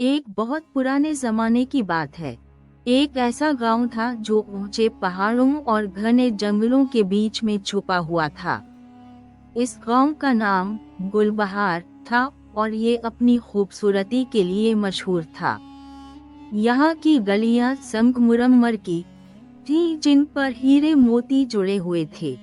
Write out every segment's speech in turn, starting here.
एक बहुत पुराने जमाने की बात है। एक ऐसा गांव था जो ऊंचे पहाड़ों और घने जंगलों के बीच में छुपा हुआ था। इस गांव का नाम गुलबहार था और ये अपनी खूबसूरती के लिए मशहूर था। यहाँ की गलियां संगमरमर की थी, जिन पर हीरे मोती जुड़े हुए थे।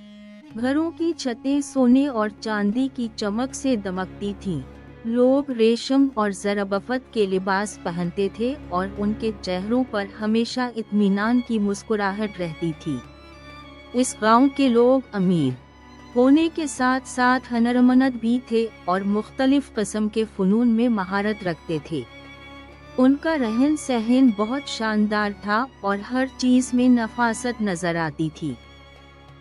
घरों की छतें सोने और चांदी की चमक से दमकती थीं। लोग रेशम और ज़रबफत के लिबास पहनते थे और उनके चेहरों पर हमेशा इत्मीनान की मुस्कुराहट रहती थी। इस गांव के लोग अमीर होने के साथ साथ हुनरमंद भी थे और मुख्तलिफ किस्म के फ़नून में महारत रखते थे। उनका रहन सहन बहुत शानदार था और हर चीज़ में नफासत नजर आती थी।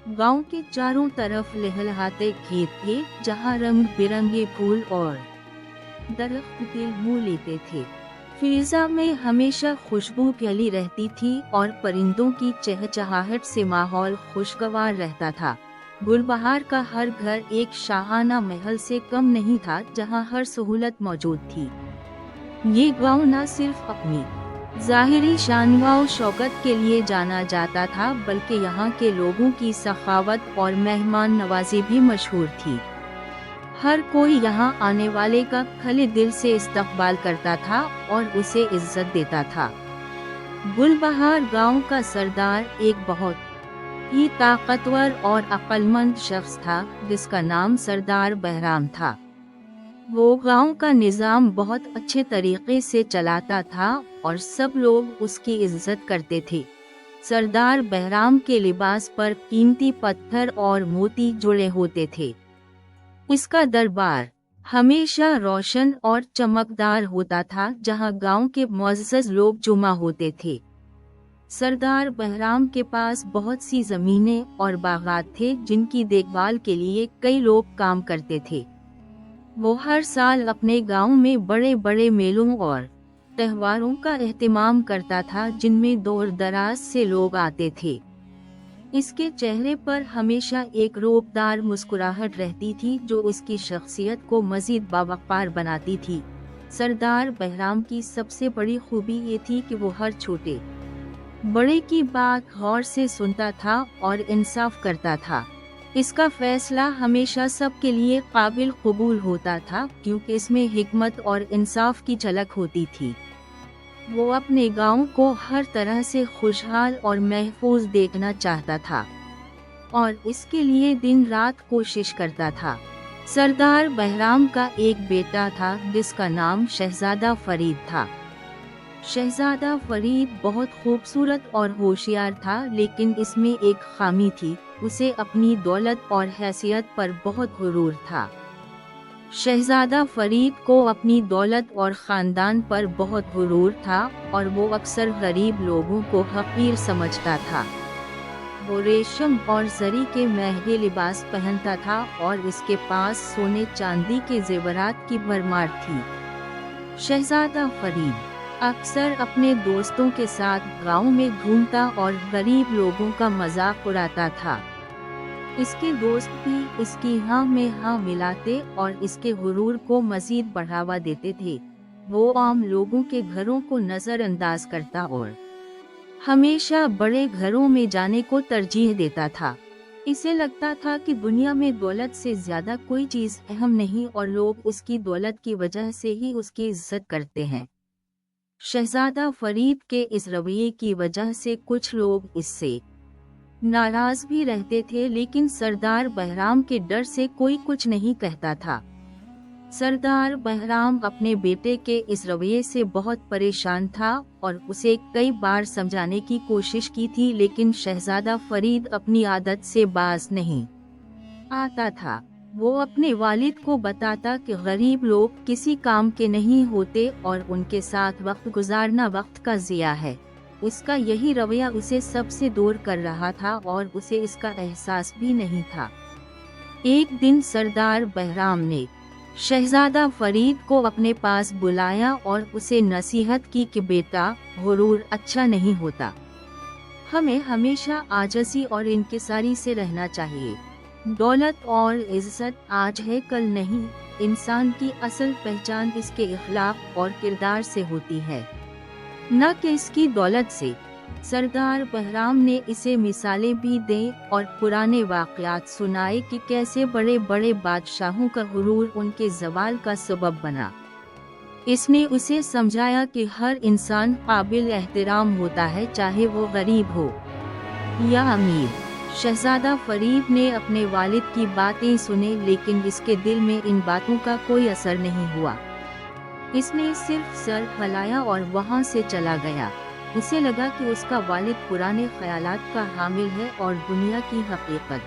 गांव के चारों तरफ लहलहाते खेत थे, जहां रंग बिरंगे फूल और दरख्त दिल मुँह लेते थे। फिजा में हमेशा खुशबू फैली रहती थी और परिंदों की चहचहाहट से माहौल खुशगवार रहता था। गुलबहार का हर घर एक शाहाना महल से कम नहीं था, जहां हर सहूलत मौजूद थी। ये गांव न सिर्फ अपनी ज़ाहिरी शान व शौकत के लिए जाना जाता था, बल्कि यहाँ के लोगों की सखावत और मेहमान नवाजी भी मशहूर थी। हर कोई यहाँ आने वाले का खुले दिल से इस्तकबाल करता था और उसे इज्जत देता था। गुलबहार गांव का सरदार एक बहुत ही ताकतवर और अक्लमंद शख्स था, जिसका नाम सरदार बहराम था। वो गांव का निज़ाम बहुत अच्छे तरीके से चलाता था और सब लोग उसकी इज्जत करते थे। सरदार बहराम के लिबास पर कीमती पत्थर और मोती जुड़े होते थे। इसका दरबार हमेशा रोशन और चमकदार होता था, जहां गांव के मुअज़्ज़ज़ लोग जुमा होते थे। सरदार बहराम के पास बहुत सी ज़मीनें और बागात थे, जिनकी देखभाल के लिए कई लोग काम करते थे। वो हर साल अपने गांव में बड़े बड़े मेलों और त्योहारों का एहतमाम करता था, जिनमें दूर दराज से लोग आते थे। इसके चेहरे पर हमेशा एक रोबदार मुस्कुराहट रहती थी, जो उसकी शख्सियत को मजीद बावक़ार बनाती थी। सरदार बहराम की सबसे बड़ी खूबी ये थी कि वो हर छोटे बड़े की बात गौर से सुनता था और इंसाफ करता था। इसका फैसला हमेशा सबके लिए काबिल कबूल होता था, क्योंकि इसमें हिकमत और इंसाफ की झलक होती थी। वो अपने गांव को हर तरह से खुशहाल और महफूज देखना चाहता था और इसके लिए दिन रात कोशिश करता था। सरदार बहराम का एक बेटा था, जिसका नाम शहजादा फरीद था। शहजादा फरीद बहुत खूबसूरत और होशियार था, लेकिन इसमें एक खामी थी, उसे अपनी दौलत और हैसियत पर बहुत गुरूर था। शहजादा फरीद को अपनी दौलत और ख़ानदान पर बहुत गुरूर था और वो अक्सर गरीब लोगों को हक़ीर समझता था। वो रेशम और जरी के महंगे लिबास पहनता था और इसके पास सोने चांदी के जेवरात की भरमार थी। शहजादा फरीद अक्सर अपने दोस्तों के साथ गांव में घूमता और गरीब लोगों का मजाक उड़ाता था। इसके दोस्त भी इसकी हाँ में हाँ मिलाते और इसके गुरूर को मजीद बढ़ावा देते थे। वो आम लोगों के घरों को नज़रअंदाज करता और हमेशा बड़े घरों में जाने को तरजीह देता था। इसे लगता था कि दुनिया में दौलत से ज़्यादा कोई चीज़ अहम नहीं और लोग उसकी दौलत की वजह से ही उसकी इज्जत करते हैं। शहजादा फरीद के इस रवैये की वजह से कुछ लोग इससे नाराज भी रहते थे, लेकिन सरदार बहराम के डर से कोई कुछ नहीं कहता था। सरदार बहराम अपने बेटे के इस रवैये से बहुत परेशान था और उसे कई बार समझाने की कोशिश की थी, लेकिन शहजादा फरीद अपनी आदत से बाज नहीं आता था। वो अपने वालिद को बताता कि गरीब लोग किसी काम के नहीं होते और उनके साथ वक्त गुजारना वक्त का ज़िया है। उसका यही रवैया उसे सबसे दूर कर रहा था और उसे इसका एहसास भी नहीं था। एक दिन सरदार बहराम ने शहजादा फरीद को अपने पास बुलाया और उसे नसीहत की कि बेटा, गुरूर अच्छा नहीं होता। हमें हमेशा आजिज़ी और इंकिसारी से रहना चाहिए। दौलत और इज्जत आज है कल नहीं, इंसान की असल पहचान इसके इखलाक और किरदार से होती है, न कि इसकी दौलत से। सरदार बहराम ने इसे मिसालें भी दें और पुराने वाक़यात सुनाए कि कैसे बड़े बड़े बादशाहों का गुरूर उनके ज़वाल का सबब बना। इसने उसे समझाया कि हर इंसान काबिल एहतराम होता है, चाहे वो गरीब हो या अमीर। शहजादा फरीद ने अपने वालिद की बातें सुने, लेकिन इसके दिल में इन बातों का कोई असर नहीं हुआ। इसने सिर्फ सर हिलाया और वहां से चला गया। उसे लगा कि उसका वालिद पुराने ख्यालात का हामिल है और दुनिया की हकीकत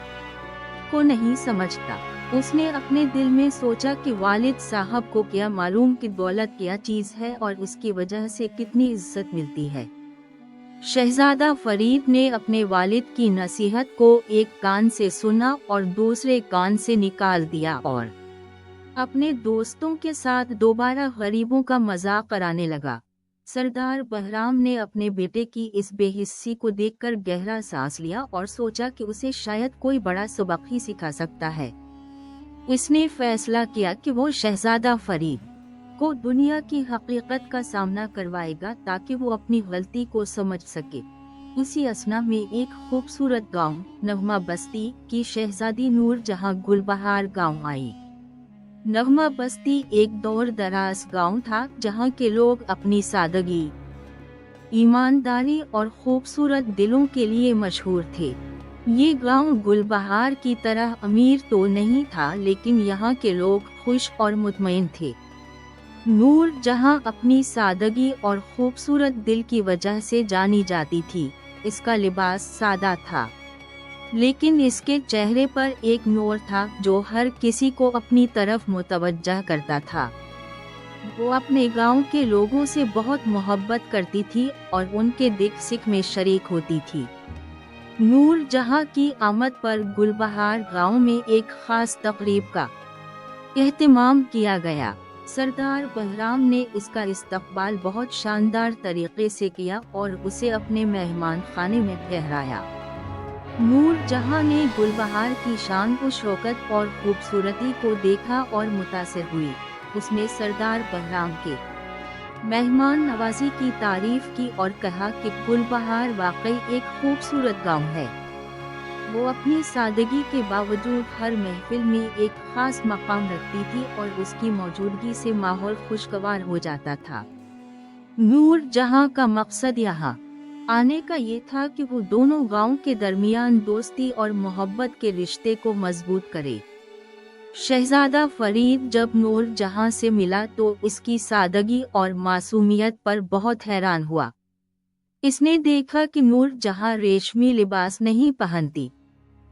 को नहीं समझता। उसने अपने दिल में सोचा कि वालिद साहब को क्या मालूम कि दौलत क्या चीज़ है और उसकी वजह से कितनी इज्जत मिलती है। शहजादा फरीद ने अपने वालिद की नसीहत को एक कान से सुना और दूसरे कान से निकाल दिया और अपने दोस्तों के साथ दोबारा गरीबों का मजाक कराने लगा। सरदार बहराम ने अपने बेटे की इस बेहिस्सी को देखकर गहरा सांस लिया और सोचा कि उसे शायद कोई बड़ा सबक ही सिखा सकता है। उसने फैसला किया कि वो शहजादा फरीद को दुनिया की हकीकत का सामना करवाएगा ताकि वो अपनी गलती को समझ सके। उसी असना में एक खूबसूरत गांव नगमा बस्ती की शहजादी नूर जहां गुलबहार गांव आई। नगमा बस्ती एक दूर दराज गांव था जहां के लोग अपनी सादगी, ईमानदारी और खूबसूरत दिलों के लिए मशहूर थे। ये गांव गुलबहार की तरह अमीर तो नहीं था, लेकिन यहाँ के लोग खुश और मुतमईन थे। नूर जहां अपनी सादगी और खूबसूरत दिल की वजह से जानी जाती थी। इसका लिबास सादा था, लेकिन इसके चेहरे पर एक नूर था जो हर किसी को अपनी तरफ मुतवज्जह करता था। वो अपने गांव के लोगों से बहुत मोहब्बत करती थी और उनके दुख सुख में शरीक होती थी। नूर जहां की आमद पर गुलबहार गांव में एक खास तकरीब का एहतमाम किया गया। सरदार बहराम ने इसका इस्तकबाल बहुत शानदार तरीके से किया और उसे अपने मेहमान खाने में ठहराया। नूर जहां ने गुलबहार की शान को, शौकत और खूबसूरती को देखा और मुतासिर हुई। उसने सरदार बहराम के मेहमान नवाजी की तारीफ की और कहा कि गुलबहार वाकई एक खूबसूरत गांव है। वो अपनी सादगी के बावजूद हर महफिल में एक खास मकाम रखती थी और उसकी मौजूदगी से माहौल खुशगवार हो जाता था। नूर जहां का मकसद यहाँ आने का ये था कि वो दोनों गांव के दरमियान दोस्ती और मोहब्बत के रिश्ते को मजबूत करे। शहजादा फरीद जब नूर जहां से मिला तो इसकी सादगी और मासूमियत पर बहुत हैरान हुआ। इसने देखा कि नूर जहां रेशमी लिबास नहीं पहनती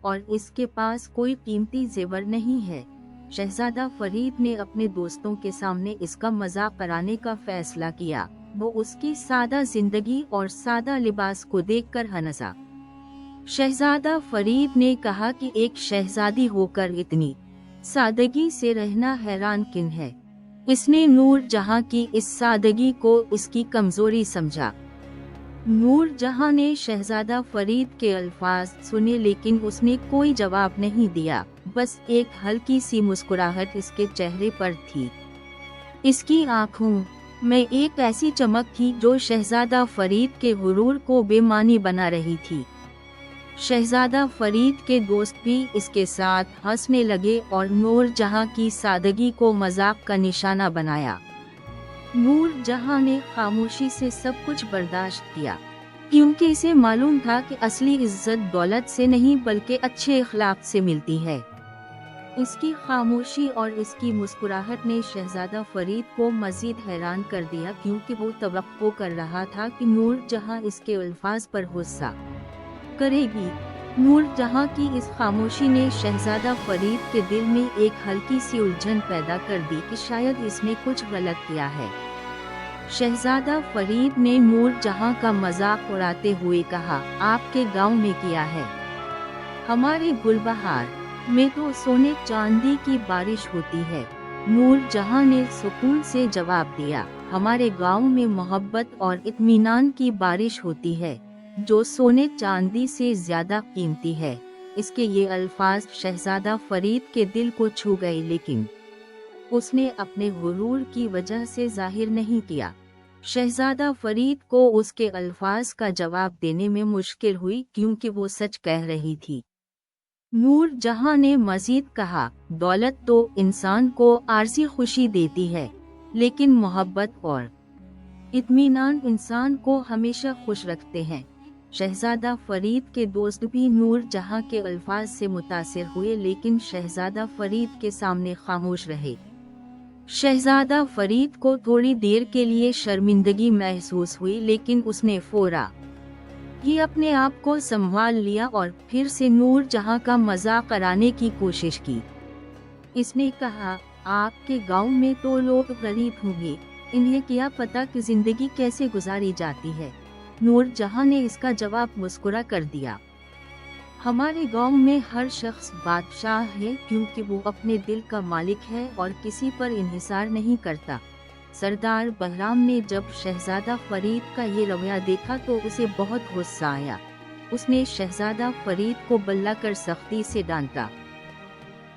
और इसके पास कोई कीमती जेवर नहीं है। शहजादा फरीद ने अपने दोस्तों के सामने इसका मजाक कराने का फैसला किया। वो उसकी सादा जिंदगी और सादा लिबास को देखकर हंसा। शहजादा फरीद ने कहा कि एक शहजादी होकर इतनी सादगी से रहना हैरान किन है। इसने नूर जहां की इस सादगी को उसकी कमजोरी समझा। नूर जहां ने शहजादा फरीद के अल्फाज सुने, लेकिन उसने कोई जवाब नहीं दिया। बस एक हल्की सी मुस्कुराहट इसके चेहरे पर थी। इसकी आंखों में एक ऐसी चमक थी जो शहजादा फरीद के गुरूर को बेमानी बना रही थी। शहजादा फरीद के दोस्त भी इसके साथ हंसने लगे और नूर जहां की सादगी को मजाक का निशाना बनाया। नूर जहां ने खामोशी से सब कुछ बर्दाश्त किया, क्योंकि इसे मालूम था कि असली इज्जत दौलत से नहीं बल्कि अच्छे इखलाक से मिलती है। इसकी खामोशी और इसकी मुस्कुराहट ने शहजादा फरीद को मजीद हैरान कर दिया, क्योंकि वो तवक्को कर रहा था कि नूर जहां इसके अल्फाज पर गुस्सा करेगी। नूर जहां की इस खामोशी ने शहजादा फरीद के दिल में एक हल्की सी उलझन पैदा कर दी कि शायद इसने कुछ गलत किया है। शहजादा फरीद ने नूर जहां का मजाक उड़ाते हुए कहा, आपके गांव में किया है? हमारे गुलबहार में तो सोने चांदी की बारिश होती है। नूर जहां ने सुकून से जवाब दिया, हमारे गांव में मोहब्बत और इत्मीनान की बारिश होती है, जो सोने चांदी से ज्यादा कीमती है। اس کے یہ الفاظ شہزادہ فرید کے دل کو چھو گئے، لیکن اس نے اپنے غرور کی وجہ سے ظاہر نہیں کیا۔ شہزادہ فرید کو اس کے الفاظ کا جواب دینے میں مشکل ہوئی کیونکہ وہ سچ کہہ رہی تھی۔ نور جہاں نے مزید کہا، دولت تو انسان کو عارضی خوشی دیتی ہے، لیکن محبت اور اطمینان انسان کو ہمیشہ خوش رکھتے ہیں۔ شہزادہ فرید کے دوست بھی نور جہاں کے الفاظ سے متاثر ہوئے، لیکن شہزادہ فرید کے سامنے خاموش رہے۔ شہزادہ فرید کو تھوڑی دیر کے لیے شرمندگی محسوس ہوئی، لیکن اس نے فوراً ہی اپنے آپ کو سنبھال لیا اور پھر سے نور جہاں کا مذاق کرانے کی کوشش کی۔ اس نے کہا، آپ کے گاؤں میں تو لوگ غریب ہوں گے، انہیں کیا پتا کہ زندگی کیسے گزاری جاتی ہے۔ نور جہاں نے اس کا جواب مسکرا کر دیا، ہمارے گاؤں میں ہر شخص بادشاہ ہے کیونکہ وہ اپنے دل کا مالک ہے اور کسی پر انحصار نہیں کرتا۔ سردار بہرام نے جب شہزادہ فرید کا یہ رویہ دیکھا تو اسے بہت غصہ آیا۔ اس نے شہزادہ فرید کو بلا کر سختی سے ڈانٹا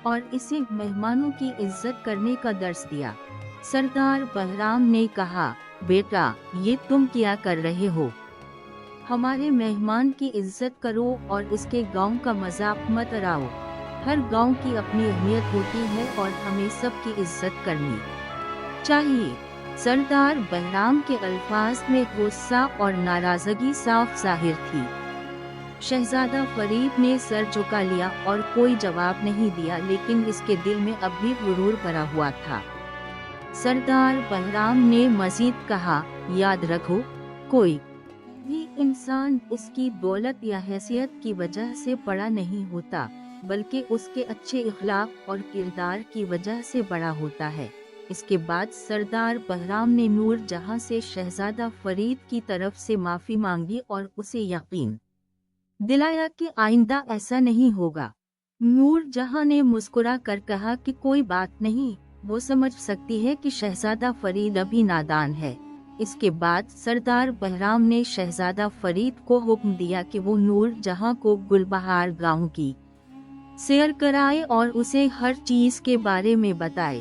اور اسے مہمانوں کی عزت کرنے کا درس دیا۔ سردار بہرام نے کہا، بیٹا، یہ تم کیا کر رہے ہو؟ ہمارے مہمان کی عزت کرو اور اس کے گاؤں کا مذاق مت اڑاؤ۔ ہر گاؤں کی اپنی اہمیت ہوتی ہے اور ہمیں سب کی عزت کرنی چاہیے۔ سردار بہرام کے الفاظ میں غصہ اور ناراضگی صاف ظاہر تھی۔ شہزادہ فرید نے سر جھکا لیا اور کوئی جواب نہیں دیا، لیکن اس کے دل میں اب بھی غرور بھرا ہوا تھا۔ سردار بہرام نے مزید کہا، یاد رکھو، کوئی بھی انسان اس کی دولت یا حیثیت کی وجہ سے بڑا نہیں ہوتا، بلکہ اس کے اچھے اخلاق اور کردار کی وجہ سے بڑا ہوتا ہے۔ اس کے بعد سردار بہرام نے نور جہاں سے شہزادہ فرید کی طرف سے معافی مانگی اور اسے یقین دلایا کہ آئندہ ایسا نہیں ہوگا۔ نور جہاں نے مسکرا کر کہا کہ کوئی بات نہیں، وہ سمجھ سکتی ہے کہ شہزادہ فرید ابھی نادان ہے۔ اس کے بعد سردار بہرام نے شہزادہ فرید کو حکم دیا کہ وہ نور جہاں کو گلبہار گاؤں کی سیر کرائے اور اسے ہر چیز کے بارے میں بتائے۔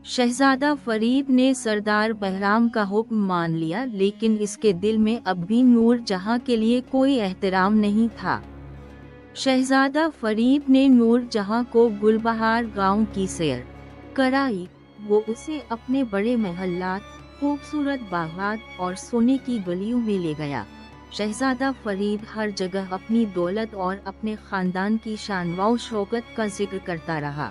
شہزادہ فرید نے سردار بہرام کا حکم مان لیا، لیکن اس کے دل میں اب بھی نور جہاں کے لیے کوئی احترام نہیں تھا۔ شہزادہ فرید نے نور جہاں کو گلبہار گاؤں کی سیر کرائی۔ وہ اسے اپنے بڑے محلات، خوبصورت باغات اور سونے کی گلیوں میں لے گیا۔ شہزادہ فرید ہر جگہ اپنی دولت اور اپنے خاندان کی شان و شوکت کا ذکر کرتا رہا۔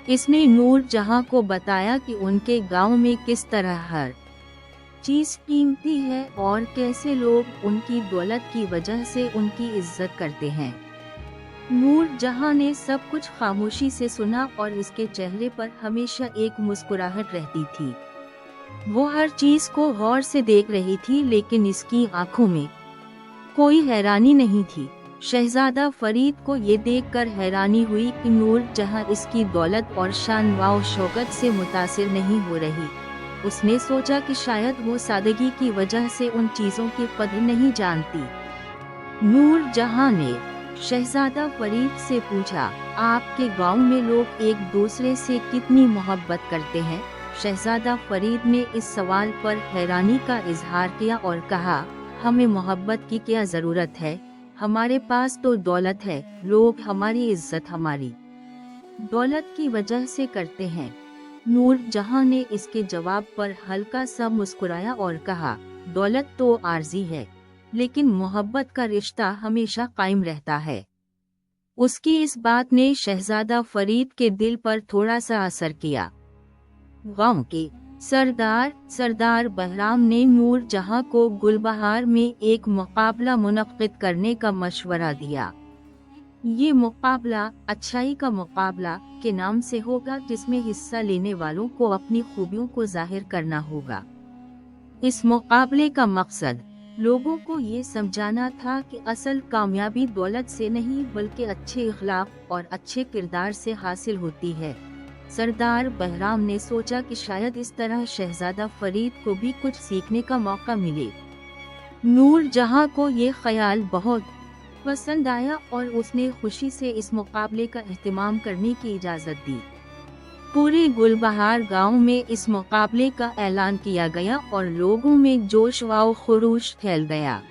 اس نے نور جہاں کو بتایا کہ ان کے گاؤں میں کس طرح ہر چیز قیمتی ہے اور کیسے لوگ ان کی دولت کی وجہ سے ان کی عزت کرتے ہیں۔ نور جہاں نے سب کچھ خاموشی سے سنا اور اس کے چہرے پر ہمیشہ ایک مسکراہٹ رہتی تھی۔ وہ ہر چیز کو غور سے دیکھ رہی تھی، لیکن اس کی آنکھوں میں کوئی حیرانی نہیں تھی۔ شہزادہ فرید کو یہ دیکھ کر حیرانی ہوئی کہ نور جہاں اس کی دولت اور شان و شوکت سے متاثر نہیں ہو رہی۔ اس نے سوچا کہ شاید وہ سادگی کی وجہ سے ان چیزوں کی قدر نہیں جانتی۔ نور جہاں نے شہزادہ فرید سے پوچھا، آپ کے گاؤں میں لوگ ایک دوسرے سے کتنی محبت کرتے ہیں؟ شہزادہ فرید نے اس سوال پر حیرانی کا اظہار کیا اور کہا، ہمیں محبت کی کیا ضرورت ہے؟ ہمارے پاس تو دولت ہے، لوگ ہماری عزت ہماری دولت کی وجہ سے کرتے ہیں۔ نور جہاں نے اس کے جواب پر ہلکا سا مسکرایا اور کہا، دولت تو عارضی ہے، لیکن محبت کا رشتہ ہمیشہ قائم رہتا ہے۔ اس کی اس بات نے شہزادہ فرید کے دل پر تھوڑا سا اثر کیا۔ گاؤں کے سردار بہرام نے نور جہاں کو گلبہار میں ایک مقابلہ منعقد کرنے کا مشورہ دیا۔ یہ مقابلہ اچھائی کا مقابلہ کے نام سے ہوگا، جس میں حصہ لینے والوں کو اپنی خوبیوں کو ظاہر کرنا ہوگا۔ اس مقابلے کا مقصد لوگوں کو یہ سمجھانا تھا کہ اصل کامیابی دولت سے نہیں بلکہ اچھے اخلاق اور اچھے کردار سے حاصل ہوتی ہے۔ سردار بہرام نے سوچا کہ شاید اس طرح شہزادہ فرید کو بھی کچھ سیکھنے کا موقع ملے۔ نور جہاں کو یہ خیال بہت पसंद आया और उसने खुशी से इस मुकाबले का एहतमाम करने की इजाज़त दी। पूरे गुलबहार गांव में इस मुकाबले का ऐलान किया गया और लोगों में जोश व खरोश फैल गया।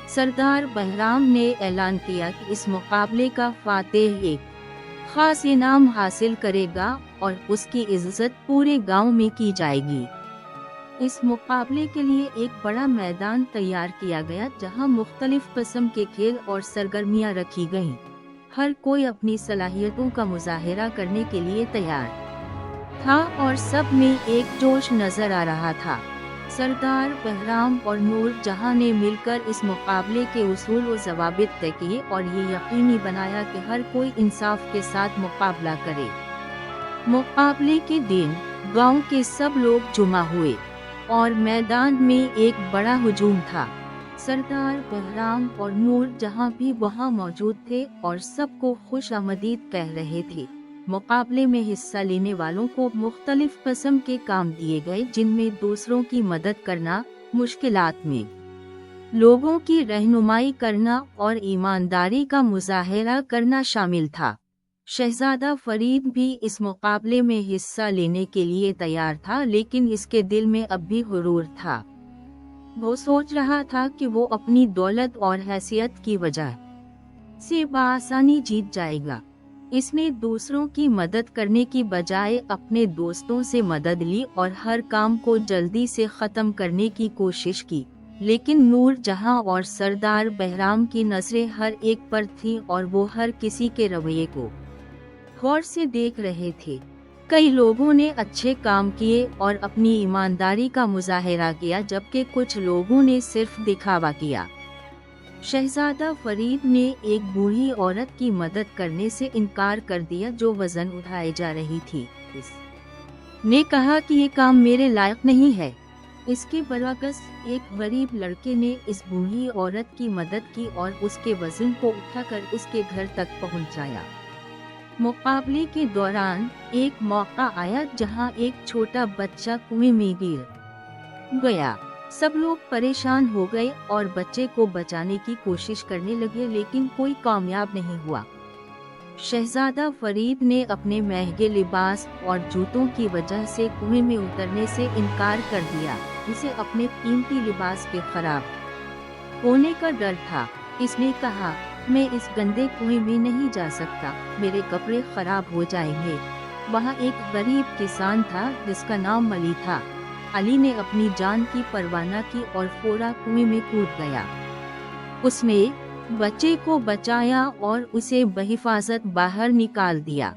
सरदार बहराम ने ऐलान किया कि इस मुकाबले का फातेह एक खास इनाम हासिल करेगा और उसकी इज्जत पूरे गांव में की जाएगी। इस मुकाबले के लिए एक बड़ा मैदान तैयार किया गया जहां मुख्तलिफ किस्म के खेल और सरगर्मियां रखी गईं। हर कोई अपनी सलाहियतों का मुजाहिरा करने के लिए तैयार था और सब में एक जोश नजर आ रहा था। सरदार बहराम और नूर जहां ने मिलकर इस मुकाबले के उसूल व ज़वाबित तय किए और ये यकीनी बनाया कि हर कोई इंसाफ के साथ मुकाबला करे। मुकाबले के दिन गांव के सब लोग जुमा हुए और मैदान में एक बड़ा हुजूम था। सरदार बहराम और नूर जहां भी वहां मौजूद थे और सबको खुश आमदीद कह रहे थे। मुकाबले में हिस्सा लेने वालों को मुख्तलिफ किस्म के काम दिए गए, जिनमें दूसरों की मदद करना, मुश्किलात में लोगों की रहनुमाई करना और ईमानदारी का मुजाहिरा करना शामिल था। शहजादा फरीद भी इस मुकाबले में हिस्सा लेने के लिए तैयार था, लेकिन इसके दिल में अब भी गुरूर था। वो सोच रहा था कि वो अपनी दौलत और हैसियत की वजह से बआसानी जीत जाएगा। इसने दूसरों की मदद करने की बजाय अपने दोस्तों से मदद ली और हर काम को जल्दी से ख़त्म करने की कोशिश की। लेकिन नूर जहां और सरदार बहराम की नजरें हर एक पर थीं और वो हर किसी के रवैये को गौर से देख रहे थे। कई लोगों ने अच्छे काम किए और अपनी ईमानदारी का मुजाहिरा किया, जबकि कुछ लोगों ने सिर्फ दिखावा किया। शहजादा फरीद ने एक बूढ़ी औरत की मदद करने से इनकार कर दिया जो वजन उठाए जा रही थी। ने कहा कि ये काम मेरे लायक नहीं है। इसके बरअक्स एक गरीब लड़के ने इस बूढ़ी औरत की मदद की और उसके वजन को उठाकर उसके घर तक पहुंचाया। मुकाबले के दौरान एक मौका आया जहां एक छोटा बच्चा कुएं में गिर गया। सब लोग परेशान हो गए और बच्चे को बचाने की कोशिश करने लगे, लेकिन कोई कामयाब नहीं हुआ। शहजादा फरीद ने अपने महंगे लिबास और जूतों की वजह से कुएं में उतरने से इनकार कर दिया। उसे अपने कीमती लिबास के खराब होने का डर था। इसने कहा, मैं इस गंदे कुएं में नहीं जा सकता, मेरे कपड़े खराब हो जाएंगे। वहाँ एक गरीब किसान था जिसका नाम अली था। अली ने अपनी जान की परवाह न की और फौरा कुएं में कूद गया। उसने बच्चे को बचाया और उसे बहिफाजत बाहर निकाल दिया।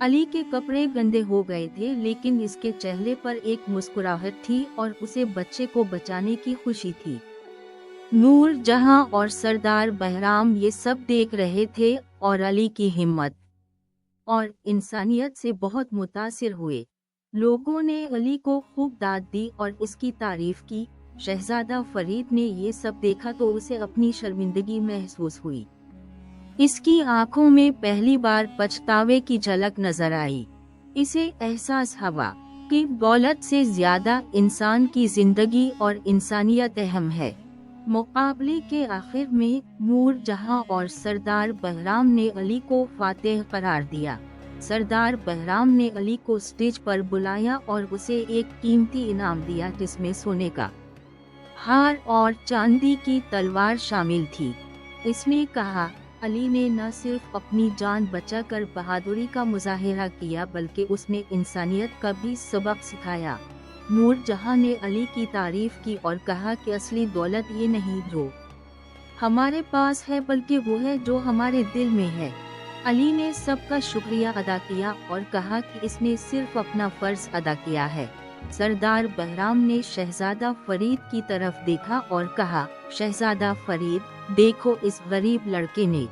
अली के कपड़े गंदे हो गए थे, लेकिन इसके चेहरे पर एक मुस्कुराहट थी और उसे बच्चे को बचाने की खुशी थी। नूर जहां और सरदार बहराम ये सब देख रहे थे और अली की हिम्मत और इंसानियत से बहुत मुतासिर हुए। लोगों ने अली को खूब दाद दी और इसकी तारीफ की। शहजादा फरीद ने ये सब देखा तो उसे अपनी शर्मिंदगी महसूस हुई। इसकी आंखों में पहली बार पछतावे की झलक नजर आई। इसे एहसास हुआ कि दौलत से ज्यादा इंसान की जिंदगी और इंसानियत अहम है। मुकाबले के आखिर में नूर जहां और सरदार बहराम ने अली को फातेह करार दिया। सरदार बहराम ने अली को स्टेज पर बुलाया और उसे एक कीमती इनाम दिया, जिसमें सोने का हार और चांदी की तलवार शामिल थी। इसने कहा, अली ने न सिर्फ अपनी जान बचाकर बहादुरी का मुजाहिरा किया, बल्कि उसने इंसानियत का भी सबक सिखाया। नूर जहां ने अली की तारीफ की और कहा कि असली दौलत ये नहीं जो हमारे पास है, बल्कि वो है जो हमारे दिल में है। अली ने सबका शुक्रिया अदा किया और कहा कि इसने सिर्फ अपना फर्ज अदा किया है। सरदार बहराम ने शहजादा फरीद की तरफ देखा और कहा, शहजादा फरीद, देखो इस गरीब लड़के ने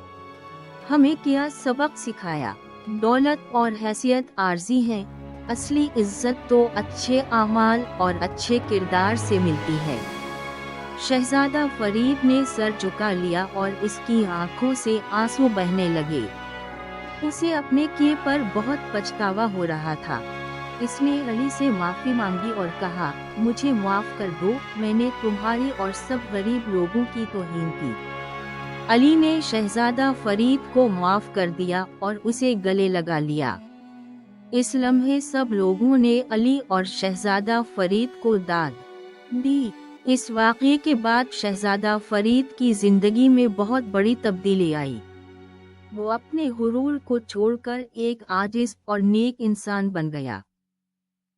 हमें क्या सबक सिखाया। दौलत और हैसियत आर्जी हैं, असली इज्जत तो अच्छे आमाल और अच्छे किरदार से मिलती है। शहजादा फरीद ने सर झुका लिया और इसकी आंखों से आंसू बहने लगे। उसे अपने किए पर बहुत पछतावा हो रहा था। इसने अली से माफी मांगी और कहा, मुझे माफ कर दो, मैंने तुम्हारी और सब गरीब लोगों की तौहीन की। अली ने शहजादा फरीद को माफ कर दिया और उसे गले लगा लिया। इस लम्हे सब लोगों ने अली और शहजादा फरीद को दाद दी। इस वाक़ये के बाद शहजादा फरीद की जिंदगी में बहुत बड़ी तब्दीली आई। वो अपने गुरूर को छोड़कर एक आजिज़ और नेक इंसान बन गया।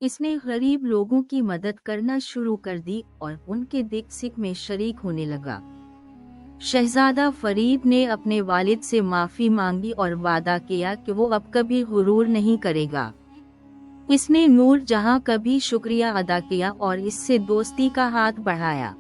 इसने गरीब लोगों की मदद करना शुरू कर दी और उनके दुख सुख में शरीक होने लगा। शहजादा फरीद ने अपने वालिद से माफ़ी मांगी और वादा किया कि वो अब कभी गुरूर नहीं करेगा। इसने नूर जहां का भी शुक्रिया अदा किया और इससे दोस्ती का हाथ बढ़ाया।